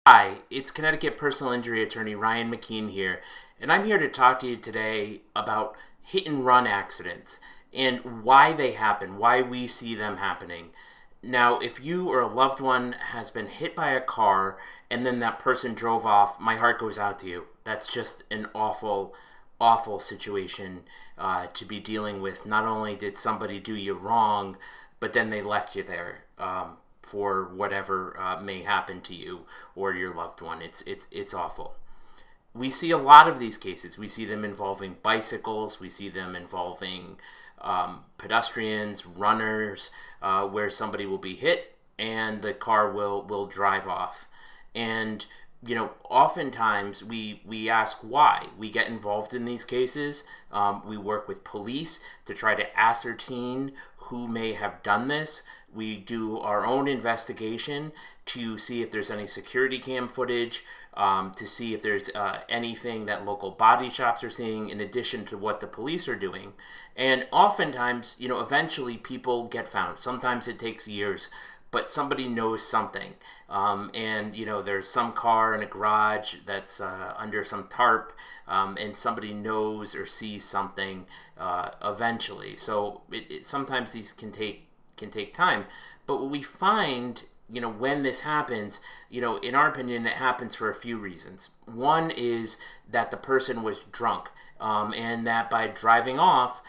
Hi, it's Connecticut personal injury attorney Ryan McKean here, and I'm here to talk to you today about hit and run accidents and why they happen, why we see them happening. Now, if you or a loved one has been hit by a car and then that person drove off, my heart goes out to you. That's just an awful, awful situation to be dealing with. Not only did somebody do you wrong, but then they left you there. For whatever may happen to you or your loved one. It's awful. We see a lot of these cases. We see them involving bicycles. We see them involving pedestrians, runners, where somebody will be hit and the car will drive off. And oftentimes we ask why. We get involved in these cases. We work with police to try to ascertain who may have done this. We do our own investigation to see if there's any security cam footage, to see if there's anything that local body shops are seeing in addition to what the police are doing. And oftentimes, eventually people get found. Sometimes it takes years, but somebody knows something. And there's some car in a garage that's under some tarp, and somebody knows or sees something eventually. So sometimes these can take time. But what we find, when this happens, in our opinion, it happens for a few reasons. One is that the person was drunk, and that by driving off,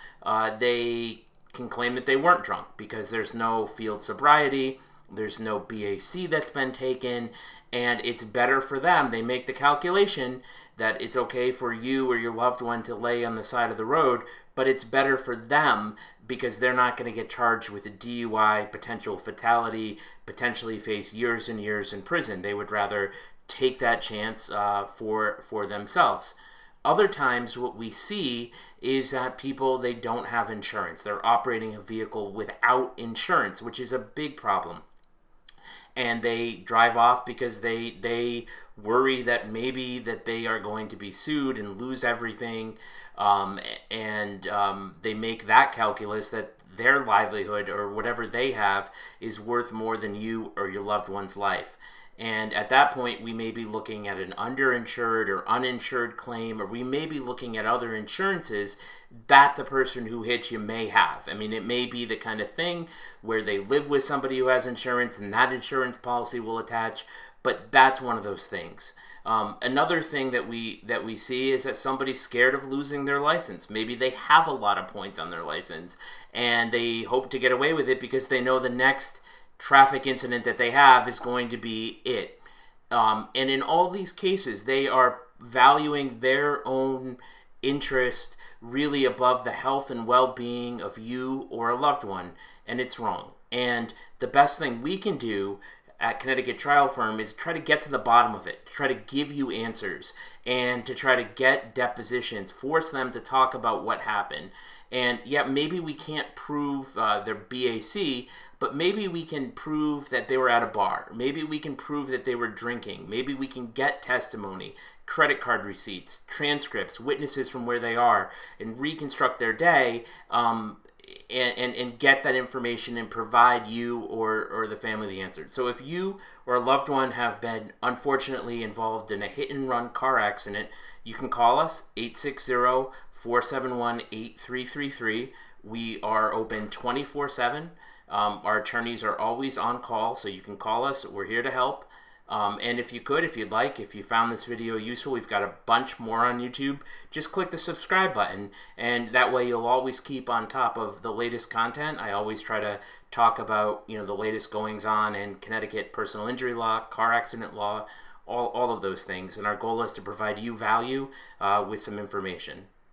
they can claim that they weren't drunk because there's no field sobriety, there's no BAC that's been taken, and it's better for them. They make the calculation that it's okay for you or your loved one to lay on the side of the road, but it's better for them because they're not going to get charged with a DUI, potential fatality, potentially face years and years in prison. They would rather take that chance for themselves. Other times what we see is that people, they don't have insurance. They're operating a vehicle without insurance, which is a big problem. And they drive off because they worry that maybe that they are going to be sued and lose everything, and they make that calculus that their livelihood or whatever they have is worth more than you or your loved one's life. And at that point, we may be looking at an underinsured or uninsured claim, or we may be looking at other insurances that the person who hit you may have. I mean, it may be the kind of thing where they live with somebody who has insurance and that insurance policy will attach, but that's one of those things. Another thing that we see is that somebody's scared of losing their license. Maybe they have a lot of points on their license and they hope to get away with it because they know the next traffic incident that they have is going to be it. And in all these cases, they are valuing their own interest really above the health and well-being of you or a loved one, and it's wrong. And the best thing we can do at Connecticut Trial Firm is try to get to the bottom of it, to try to give you answers, and to try to get depositions, force them to talk about what happened. And yeah, maybe we can't prove their BAC, but maybe we can prove that they were at a bar. Maybe we can prove that they were drinking. Maybe we can get testimony, credit card receipts, transcripts, witnesses from where they are, and reconstruct their day, and get that information and provide you or the family the answer. So if you or a loved one have been unfortunately involved in a hit and run car accident, you can call us 860-471-8333. We are open 24/7. Our attorneys are always on call, so you can call us. We're here to help. And if you found this video useful, we've got a bunch more on YouTube. Just click the subscribe button, and that way you'll always keep on top of the latest content. I always try to talk about, the latest goings on in Connecticut personal injury law, car accident law, all of those things. And our goal is to provide you value with some information.